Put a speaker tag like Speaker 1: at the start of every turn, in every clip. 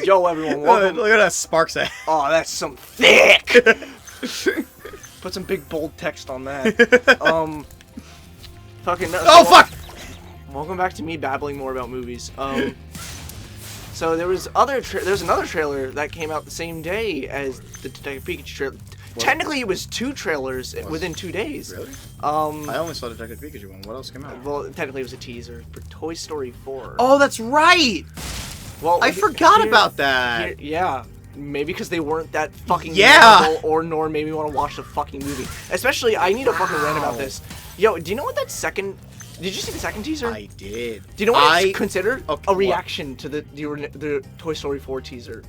Speaker 1: Yo, everyone, welcome.
Speaker 2: Look at that Sparks at.
Speaker 1: Oh, that's some thick. Put some big bold text on that. Fucking.
Speaker 2: Oh fuck!
Speaker 1: Welcome back to me babbling more about movies. So there's another trailer that came out the same day as the Detective Pikachu trailer. Technically, it was 2 trailers within 2 days.
Speaker 2: Really? I only saw Detective Pikachu one. What else came out?
Speaker 1: Well, technically, it was a teaser for Toy Story 4.
Speaker 2: Oh, that's right.
Speaker 1: Well,
Speaker 2: I forgot about that.
Speaker 1: Yeah. Maybe because they weren't that fucking
Speaker 2: memorable,
Speaker 1: or nor made me want to watch the fucking movie. Especially, I need a fucking rant about this. Yo, do you know what that second... Did you see the second teaser?
Speaker 2: I did.
Speaker 1: Do you know what it's considered?
Speaker 2: Okay,
Speaker 1: a reaction to the Toy Story 4 teaser.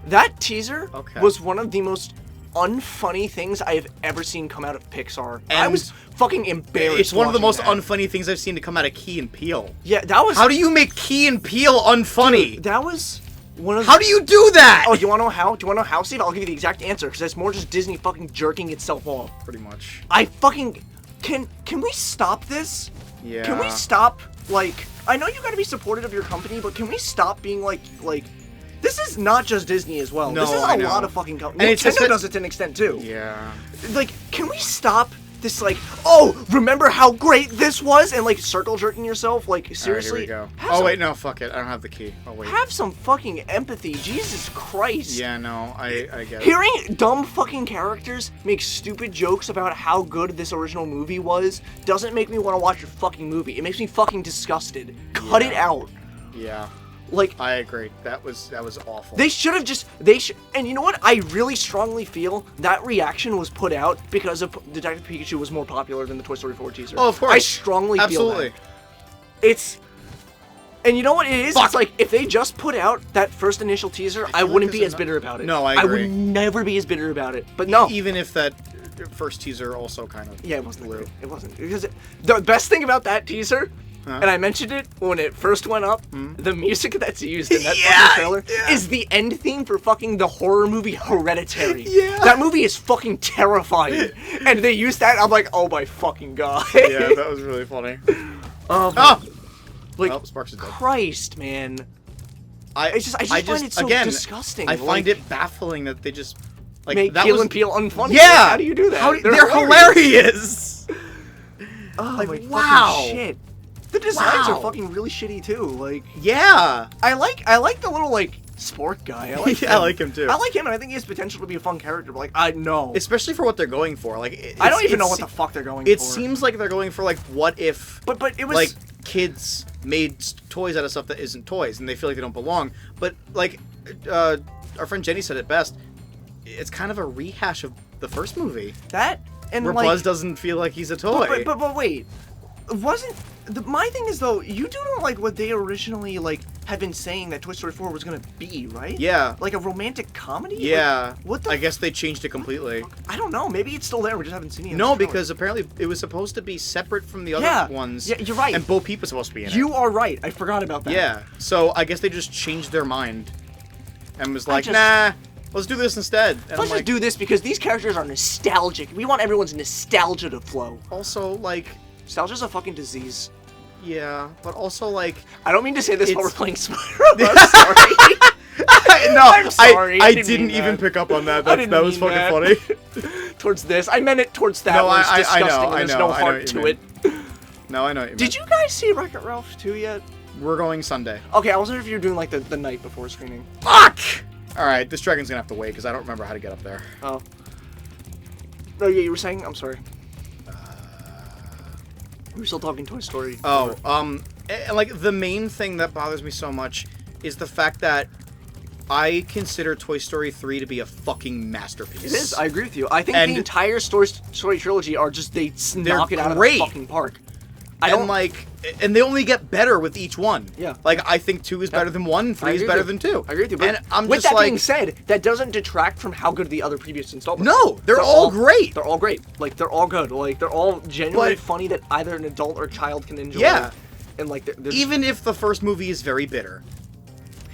Speaker 1: That teaser was one of the most unfunny things I have ever seen come out of Pixar. And I was fucking embarrassed.
Speaker 2: It's one of the most unfunny things I've seen to come out of Key and Peele.
Speaker 1: Yeah, that was...
Speaker 2: How do you make Key and Peele unfunny?
Speaker 1: Dude, that was...
Speaker 2: How do you do that?
Speaker 1: Oh, do you want to know how? Do you want to know how, Steve? I'll give you the exact answer, because it's more just Disney fucking jerking itself off.
Speaker 2: Pretty much.
Speaker 1: I fucking... Can we stop this?
Speaker 2: Yeah.
Speaker 1: Can we stop, like... I know you gotta be supportive of your company, but can we stop being like... This is not just Disney as well.
Speaker 2: No,
Speaker 1: this is a lot of fucking companies. Nintendo does it to an extent, too.
Speaker 2: Yeah.
Speaker 1: Like, can we stop this, like, oh, remember how great this was? And, like, circle jerking yourself? Like, seriously?
Speaker 2: All right, here we go. Oh, wait, no, fuck it. I don't have the key. Oh, wait.
Speaker 1: Have some fucking empathy. Jesus Christ.
Speaker 2: Yeah, no, I get it.
Speaker 1: Hearing dumb fucking characters make stupid jokes about how good this original movie was doesn't make me want to watch your fucking movie. It makes me fucking disgusted. Cut it out.
Speaker 2: Yeah.
Speaker 1: Like,
Speaker 2: I agree. That was awful.
Speaker 1: They should have and you know what? I really strongly feel that reaction was put out because Detective Pikachu was more popular than the Toy Story 4 teaser.
Speaker 2: Oh, of course.
Speaker 1: I strongly feel that. And you know what it is?
Speaker 2: Fuck.
Speaker 1: It's like, if they just put out that first initial teaser, I wouldn't be as bitter about it.
Speaker 2: No, I agree.
Speaker 1: I would never be as bitter about it. But no.
Speaker 2: Even if that first teaser also kind of...
Speaker 1: Yeah, it wasn't blue. It wasn't. Because the best thing about that teaser... And I mentioned it when it first went up. The music that's used in that fucking trailer is the end theme for fucking the horror movie Hereditary. Yeah. That movie is fucking terrifying. And they used that, I'm like, oh my fucking god.
Speaker 2: Yeah, that was really funny.
Speaker 1: Like,
Speaker 2: Sparks is dead.
Speaker 1: Christ, man. I just find it so disgusting.
Speaker 2: I find it baffling that they just... Like,
Speaker 1: make
Speaker 2: that
Speaker 1: Keel and Peele unfunny.
Speaker 2: Yeah!
Speaker 1: Like, how do you do that?
Speaker 2: They're hilarious!
Speaker 1: Oh
Speaker 2: like,
Speaker 1: my
Speaker 2: wow.
Speaker 1: fucking shit. The designs are fucking really shitty too. Like,
Speaker 2: yeah,
Speaker 1: I like the little like sport guy. I like him.
Speaker 2: I like him too.
Speaker 1: I like him, and I think he has potential to be a fun character. But like, I know,
Speaker 2: especially for what they're going for. Like,
Speaker 1: I don't even know what the fuck they're going for.
Speaker 2: It seems like they're going for like, what if?
Speaker 1: But it was
Speaker 2: like kids made toys out of stuff that isn't toys, and they feel like they don't belong. But like, our friend Jenny said it best. It's kind of a rehash of the first movie.
Speaker 1: That and
Speaker 2: where
Speaker 1: like,
Speaker 2: Buzz doesn't feel like he's a toy.
Speaker 1: But wait, wasn't. My thing is though, you do know like what they originally like have been saying that Toy Story 4 was gonna be, right?
Speaker 2: Yeah.
Speaker 1: Like a romantic comedy?
Speaker 2: Yeah.
Speaker 1: Like, what the?
Speaker 2: I guess they changed it completely.
Speaker 1: I don't know. Maybe it's still there. We just haven't seen it.
Speaker 2: No, because apparently it was supposed to be separate from the other ones.
Speaker 1: Yeah, you're right.
Speaker 2: And Bo Peep was supposed to be in it.
Speaker 1: You are right. I forgot about that.
Speaker 2: Yeah. So I guess they just changed their mind and was like, nah. Let's do this instead. And
Speaker 1: let's just do this because these characters are nostalgic. We want everyone's nostalgia to flow.
Speaker 2: Also, like,
Speaker 1: nostalgia's a fucking disease.
Speaker 2: Yeah, but also like,
Speaker 1: I don't mean to say this while we're playing Spyro. I'm sorry.
Speaker 2: I'm sorry. I
Speaker 1: didn't
Speaker 2: didn't even pick up on that. That was fucking
Speaker 1: funny. Towards this, I meant it towards that. No, it's disgusting. There's no heart to it.
Speaker 2: No, I know what you mean.
Speaker 1: Did you guys see Wreck-It Ralph 2 yet?
Speaker 2: We're going Sunday.
Speaker 1: Okay, I wasn't sure if you were doing like the night before screening.
Speaker 2: Fuck! Alright, this dragon's gonna have to wait because I don't remember how to get up there.
Speaker 1: Oh. Oh yeah, you were saying? I'm sorry. We're still talking Toy Story.
Speaker 2: Oh, like, the main thing that bothers me so much is the fact that I consider Toy Story 3 to be a fucking masterpiece.
Speaker 1: It is, I agree with you. I think the entire Story trilogy are just, they knock it out of the fucking park.
Speaker 2: And they only get better with each one.
Speaker 1: Yeah.
Speaker 2: Like, I think 2 is better than 1, 3 is better than 2.
Speaker 1: I agree with you. But
Speaker 2: and I'm
Speaker 1: with
Speaker 2: just
Speaker 1: that being said, that doesn't detract from how good the other previous installments are.
Speaker 2: No, they're all great.
Speaker 1: They're all great. Like, they're all good. Like, they're all genuinely funny that either an adult or a child can enjoy.
Speaker 2: Yeah.
Speaker 1: And, like,
Speaker 2: even if the first movie is very bitter.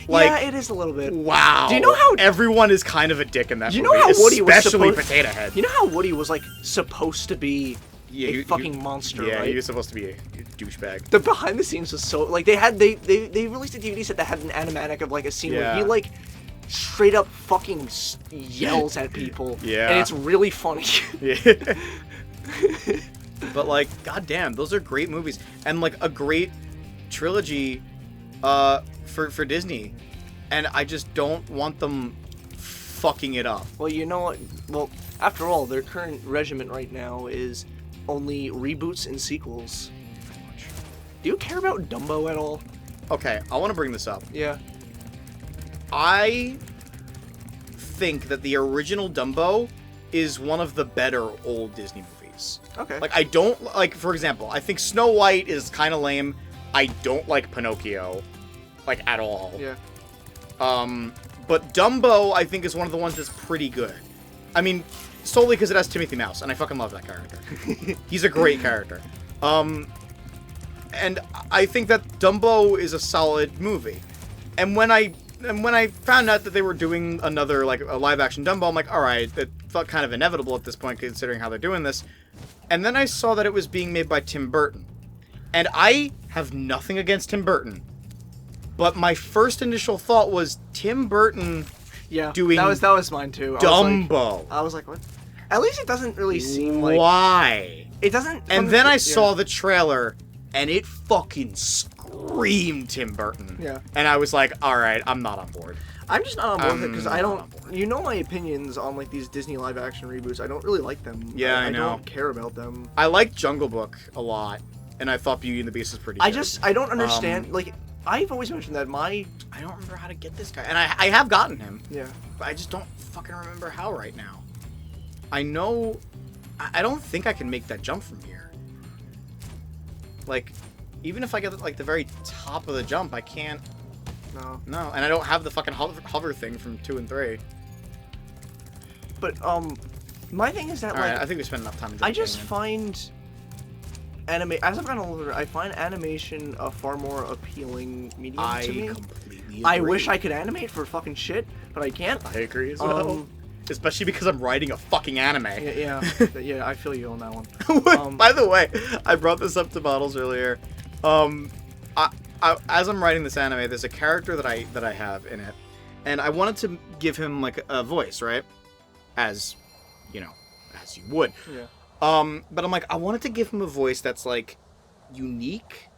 Speaker 2: Like,
Speaker 1: yeah, it is a little bit.
Speaker 2: Wow.
Speaker 1: Do you know how
Speaker 2: everyone is kind of a dick in that movie?
Speaker 1: You know how Woody was
Speaker 2: especially Potato Head.
Speaker 1: You know how Woody was like supposed to be a fucking monster,
Speaker 2: yeah,
Speaker 1: right?
Speaker 2: he was supposed to be douchebag.
Speaker 1: The behind the scenes was so like they released a DVD set that had an animatic of like a scene where he like straight up fucking yells at people.
Speaker 2: Yeah.
Speaker 1: And it's really funny.
Speaker 2: Yeah. But like, goddamn, those are great movies and like a great trilogy for Disney, and I just don't want them fucking it up.
Speaker 1: Well, you know what? Well, after all, their current regimen right now is only reboots and sequels. Do you care about Dumbo at all?
Speaker 2: Okay, I want to bring this up.
Speaker 1: Yeah.
Speaker 2: I think that the original Dumbo is one of the better old Disney movies.
Speaker 1: Okay.
Speaker 2: Like, I don't, like, for example, I think Snow White is kind of lame. I don't like Pinocchio, like, at all.
Speaker 1: Yeah.
Speaker 2: But Dumbo, I think, is one of the ones that's pretty good. I mean, solely because it has Timothy Mouse, and I fucking love that character. He's a great character. And I think that Dumbo is a solid movie. And when I found out that they were doing another, like, a live-action Dumbo, I'm like, alright, it felt kind of inevitable at this point, considering how they're doing this. And then I saw that it was being made by Tim Burton. And I have nothing against Tim Burton. But my first initial thought was Tim Burton doing
Speaker 1: that was mine too.
Speaker 2: Dumbo.
Speaker 1: I was like, what? At least it doesn't really seem like...
Speaker 2: Why?
Speaker 1: It doesn't...
Speaker 2: And then I saw the trailer, and it fucking screamed Tim Burton.
Speaker 1: Yeah.
Speaker 2: And I was like, alright, I'm not on board.
Speaker 1: I'm just not on board with it because I don't... You know my opinions on, like, these Disney live-action reboots. I don't really like them.
Speaker 2: Yeah, I know.
Speaker 1: I don't care about them.
Speaker 2: I liked Jungle Book a lot, and I thought Beauty and the Beast was pretty good.
Speaker 1: I don't understand, like... I've always mentioned that I
Speaker 2: don't remember how to get this guy. And I have gotten him.
Speaker 1: Yeah.
Speaker 2: But I just don't fucking remember how right now. I know... I don't think I can make that jump from here. Like, even if I get, like, the very top of the jump, I can't...
Speaker 1: No.
Speaker 2: No, and I don't have the fucking hover thing from 2 and 3.
Speaker 1: But, my thing is that,
Speaker 2: All
Speaker 1: like...
Speaker 2: right, I think we spent enough time.
Speaker 1: I just find... As I've gotten older, I find animation a far more appealing medium to me.
Speaker 2: I completely agree.
Speaker 1: I wish I could animate for fucking shit, but I can't.
Speaker 2: I agree as well. Especially because I'm writing a fucking anime.
Speaker 1: Yeah, I feel you on that one.
Speaker 2: By the way, I brought this up to Bottles earlier. As I'm writing this anime, there's a character that I have in it, and I wanted to give him like a voice, right? As you would.
Speaker 1: Yeah.
Speaker 2: But I'm like, I wanted to give him a voice that's like unique,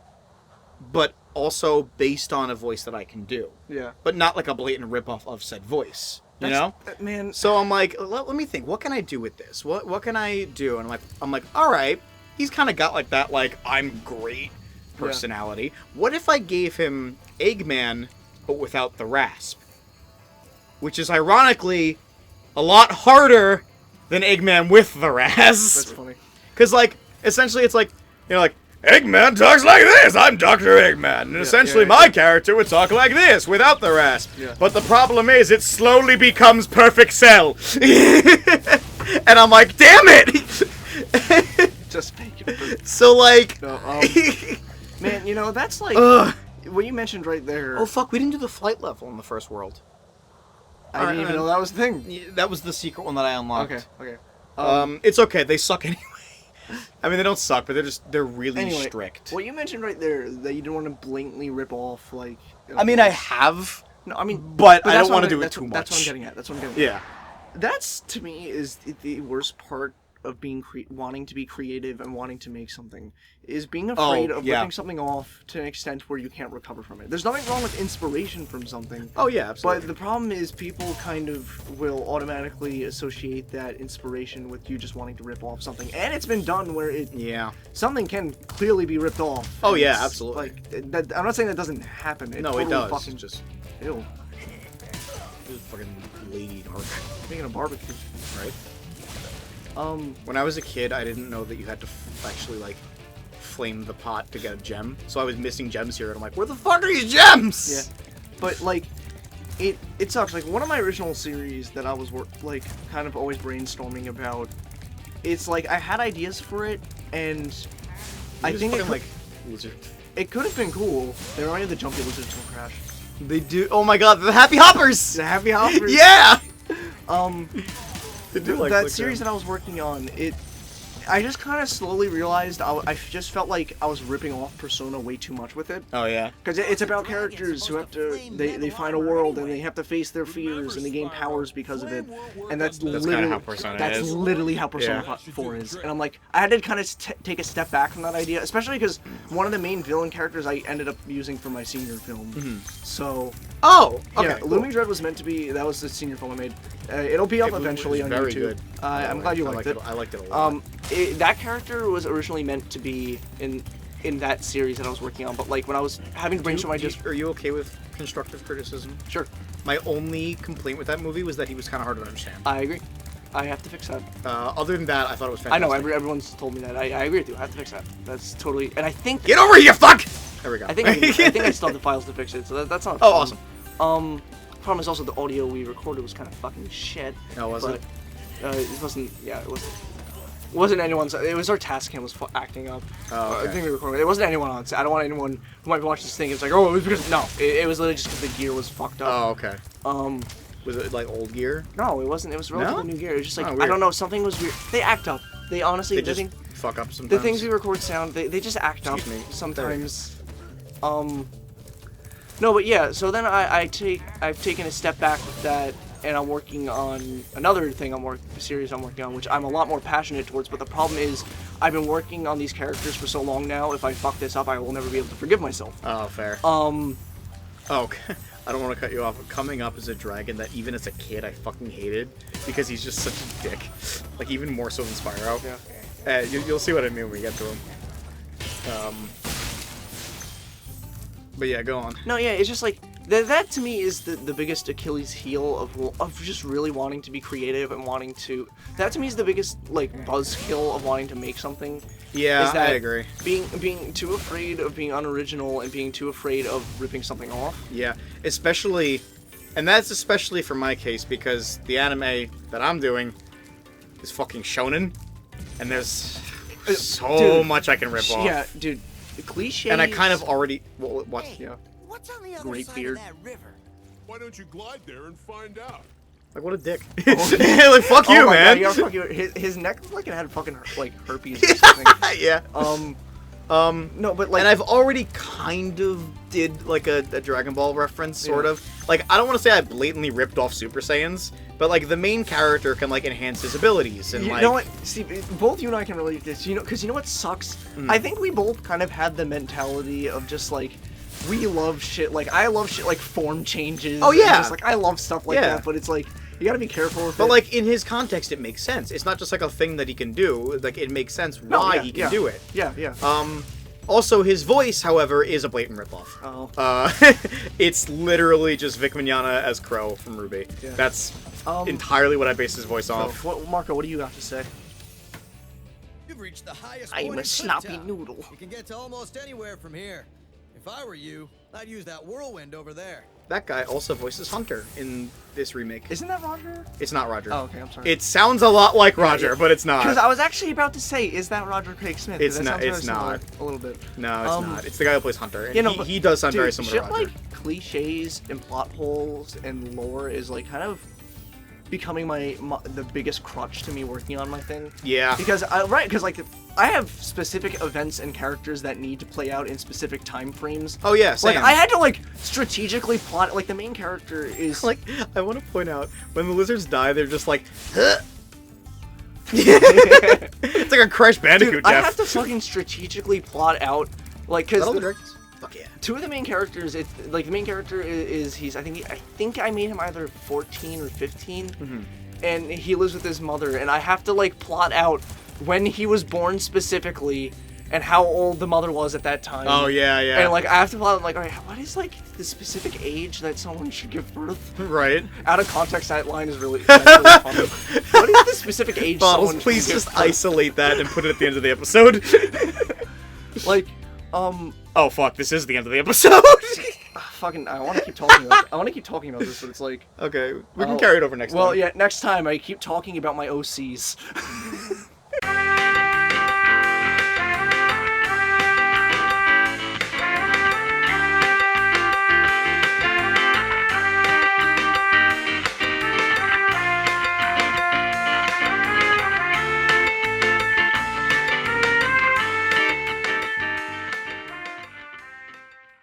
Speaker 2: but also based on a voice that I can do.
Speaker 1: Yeah.
Speaker 2: But not like a blatant ripoff of said voice. You know?
Speaker 1: Man.
Speaker 2: So I'm like, let me think. What can I do with this? What can I do? And I'm like, all right. He's kind of got like that, like, I'm great personality. Yeah. What if I gave him Eggman, but without the rasp? Which is ironically a lot harder than Eggman with the rasp.
Speaker 1: That's funny.
Speaker 2: Because, like, essentially it's like, like, Eggman talks like this! I'm Dr. Eggman! And essentially my character would talk like this, without the rasp. Yeah. But the problem is, it slowly becomes Perfect Cell. And I'm like, damn it!
Speaker 1: Just make it perfect.
Speaker 2: So, like...
Speaker 1: No, man, that's like... what you mentioned right there...
Speaker 2: Oh, fuck, we didn't do the flight level in the first world.
Speaker 1: I didn't even know that was the thing.
Speaker 2: That was the secret one that I unlocked.
Speaker 1: Okay.
Speaker 2: It's okay. They suck anyway. I mean, they don't suck, but they're really strict.
Speaker 1: What you mentioned right there, that you don't want to blatantly rip off, like...
Speaker 2: I mean, I have.
Speaker 1: No, I mean...
Speaker 2: But I don't want to do it too much.
Speaker 1: That's what I'm getting at.
Speaker 2: Yeah.
Speaker 1: That's, to me, is the worst part of being wanting to be creative and wanting to make something, is being afraid of ripping something off to an extent where you can't recover from it. There's nothing wrong with inspiration from something.
Speaker 2: Oh yeah, absolutely.
Speaker 1: But the problem is people kind of will automatically associate that inspiration with you just wanting to rip off something. And it's been done where something can clearly be ripped off.
Speaker 2: Oh yeah, absolutely.
Speaker 1: Like that, I'm not saying that doesn't happen.
Speaker 2: No, totally it does.
Speaker 1: Fucking
Speaker 2: just
Speaker 1: ew.
Speaker 2: Just fucking lady dark.
Speaker 1: Speaking of barbecue,
Speaker 2: right? When I was a kid, I didn't know that you had to actually, like, flame the pot to get a gem. So I was missing gems here, and I'm like, where the fuck are these gems?
Speaker 1: Yeah. But, like, it sucks. Like, one of my original series that I was, kind of always brainstorming about, it's like, I had ideas for it, and I think it could have been cool. There are the jumpy lizards will crash.
Speaker 2: They do. Oh my god, the Happy Hoppers!
Speaker 1: The Happy Hoppers.
Speaker 2: Yeah!
Speaker 1: That series that I was working on, I just kind of slowly realized I just felt like I was ripping off Persona way too much with it.
Speaker 2: Oh yeah.
Speaker 1: Because it's about characters who have to they find a world and they have to face their fears and they gain powers because of it, and that's literally
Speaker 2: how Persona
Speaker 1: that's
Speaker 2: is.
Speaker 1: literally how Persona 4 is. And I'm like, I had to kind of take a step back from that idea, especially because one of the main villain characters I ended up using for my senior film. So.
Speaker 2: Oh, okay.
Speaker 1: Yeah, Looming Dread was meant to be. That was the senior film I made. It'll be up eventually on
Speaker 2: very
Speaker 1: YouTube.
Speaker 2: Good.
Speaker 1: I'm glad you liked it.
Speaker 2: I liked it a lot.
Speaker 1: That character was originally meant to be in that series that I was working on, but like when I was having to brainstorm,
Speaker 2: Are you okay with constructive criticism?
Speaker 1: Sure.
Speaker 2: My only complaint with that movie was that he was kind of hard to understand.
Speaker 1: I agree. I have to fix that.
Speaker 2: Other than that, I thought it was fantastic.
Speaker 1: I know everyone's told me that. I agree with you. I have to fix that. That's totally. And I think.
Speaker 2: Get over here, you fuck! There we go.
Speaker 1: I think I still have the files to fix it, so that's not.
Speaker 2: Oh, awesome.
Speaker 1: Problem is also the audio we recorded was kind of fucking shit.
Speaker 2: Oh, was it?
Speaker 1: It wasn't. Yeah, it wasn't. It wasn't anyone's. It was our task cam was acting up.
Speaker 2: Oh, okay.
Speaker 1: I think we recorded. It wasn't anyone on set. I don't want anyone who might watch this thing. It's like, oh, it was because no. It was literally just because the gear was fucked up.
Speaker 2: Oh, okay. Was it like old gear?
Speaker 1: No, it wasn't. It was relatively new gear. It was just like I don't know. Something was weird. They act up. They honestly.
Speaker 2: They just fuck up sometimes.
Speaker 1: The things we record sound. They just act up sometimes. No, but yeah. So then I've taken a step back with that. And I'm working on another thing series I'm working on, which I'm a lot more passionate towards, but the problem is I've been working on these characters for so long now, if I fuck this up, I will never be able to forgive myself.
Speaker 2: Oh, fair.
Speaker 1: Oh,
Speaker 2: I don't want to cut you off, but coming up as a dragon that even as a kid I fucking hated, because he's just such a dick. Like, even more so than Spyro.
Speaker 1: Yeah.
Speaker 2: You'll see what I mean when we get to him. But yeah, go on.
Speaker 1: No, yeah, it's just like, that to me is the biggest Achilles heel of just really wanting to be creative and wanting to... That to me is the biggest, like, buzzkill of wanting to make something.
Speaker 2: Yeah,
Speaker 1: is that
Speaker 2: I agree.
Speaker 1: Being too afraid of being unoriginal and being too afraid of ripping something off.
Speaker 2: Yeah, especially... And that's especially for my case, because the anime that I'm doing is fucking shonen. And there's so much I can rip off.
Speaker 1: Yeah, dude. Cliches...
Speaker 2: And I kind of already... What?
Speaker 3: Hey,
Speaker 2: Yeah.
Speaker 3: what's on the other
Speaker 1: Great
Speaker 3: side
Speaker 1: beard.
Speaker 3: of that river?
Speaker 4: Why don't you glide there and find out?
Speaker 2: Like, what a dick. Like, fuck you,
Speaker 1: my
Speaker 2: man.
Speaker 1: God, fuck you. His neck looked like it had fucking, like, herpes or something.
Speaker 2: Yeah.
Speaker 1: No, but, like...
Speaker 2: And I've already kind of did, like, a Dragon Ball reference, sort of. Like, I don't want to say I blatantly ripped off Super Saiyans, but, like, the main character can, like, enhance his abilities. And,
Speaker 1: you
Speaker 2: like...
Speaker 1: know what, Steve, both you and I can relate to this, because you know what sucks? I think we both kind of had the mentality of just, like, we love shit, like, I love shit like form changes.
Speaker 2: Oh, yeah.
Speaker 1: And just, like, I love stuff like that, but it's, like, you gotta be careful with it.
Speaker 2: But, like, in his context, it makes sense. It's not just, like, a thing that he can do. Like, it makes sense why he can do it.
Speaker 1: Yeah, yeah.
Speaker 2: Also, his voice, however, is a blatant ripoff.
Speaker 1: Oh.
Speaker 2: It's literally just Vic Mignogna as Crow from Ruby.
Speaker 1: Yeah.
Speaker 2: That's entirely what I base his voice off.
Speaker 1: Marco, what do you got to say?
Speaker 3: You've reached the highest
Speaker 1: I'm
Speaker 3: point
Speaker 1: a
Speaker 3: in
Speaker 1: sloppy
Speaker 3: Town.
Speaker 1: noodle.
Speaker 3: You can get to almost anywhere from here. If I were you, I'd use that whirlwind over there.
Speaker 2: That guy also voices Hunter in this remake.
Speaker 1: Isn't that Roger?
Speaker 2: It's not Roger.
Speaker 1: Oh, okay, I'm sorry.
Speaker 2: It sounds a lot like Roger, but it's not.
Speaker 1: Because I was actually about to say, is that Roger Craig Smith?
Speaker 2: It's
Speaker 1: That
Speaker 2: not.
Speaker 1: sounds very
Speaker 2: It's
Speaker 1: similar,
Speaker 2: not.
Speaker 1: A little bit.
Speaker 2: No, it's not. It's the guy who plays Hunter. And
Speaker 1: You know,
Speaker 2: he does sound very similar
Speaker 1: shit
Speaker 2: to Roger.
Speaker 1: like cliches and plot holes and lore is like kind of becoming the biggest crutch to me working on my thing.
Speaker 2: Yeah.
Speaker 1: Because like I have specific events and characters that need to play out in specific time frames.
Speaker 2: Oh yeah, same.
Speaker 1: Like I had to like strategically plot. Like the main character is
Speaker 2: Like, I want to point out when the lizards die, they're just like. Huh? It's like a Crash Bandicoot.
Speaker 1: Dude, I
Speaker 2: Jeff.
Speaker 1: have to fucking strategically plot out, like,
Speaker 2: Is that all the
Speaker 1: because
Speaker 2: dragons? Fuck yeah.
Speaker 1: two of the main characters, like the main character is I think I made him either 14 or 15, and he lives with his mother, and I have to like plot out when he was born specifically, and how old the mother was at that time.
Speaker 2: Oh yeah, yeah.
Speaker 1: And like I have to plot out, like, all right, what is like the specific age that someone should give birth?
Speaker 2: Right.
Speaker 1: Out of context, that line is really, that's really funny. What is the specific age?
Speaker 2: Bottles,
Speaker 1: someone
Speaker 2: please
Speaker 1: should give
Speaker 2: just
Speaker 1: birth?
Speaker 2: isolate that and put it at the end of the episode.
Speaker 1: Like,
Speaker 2: Oh fuck, this is the end of the episode.
Speaker 1: fucking, I want to keep talking about this, but it's like...
Speaker 2: Okay, we can carry it over next time.
Speaker 1: Well, yeah, next time I keep talking about my OCs.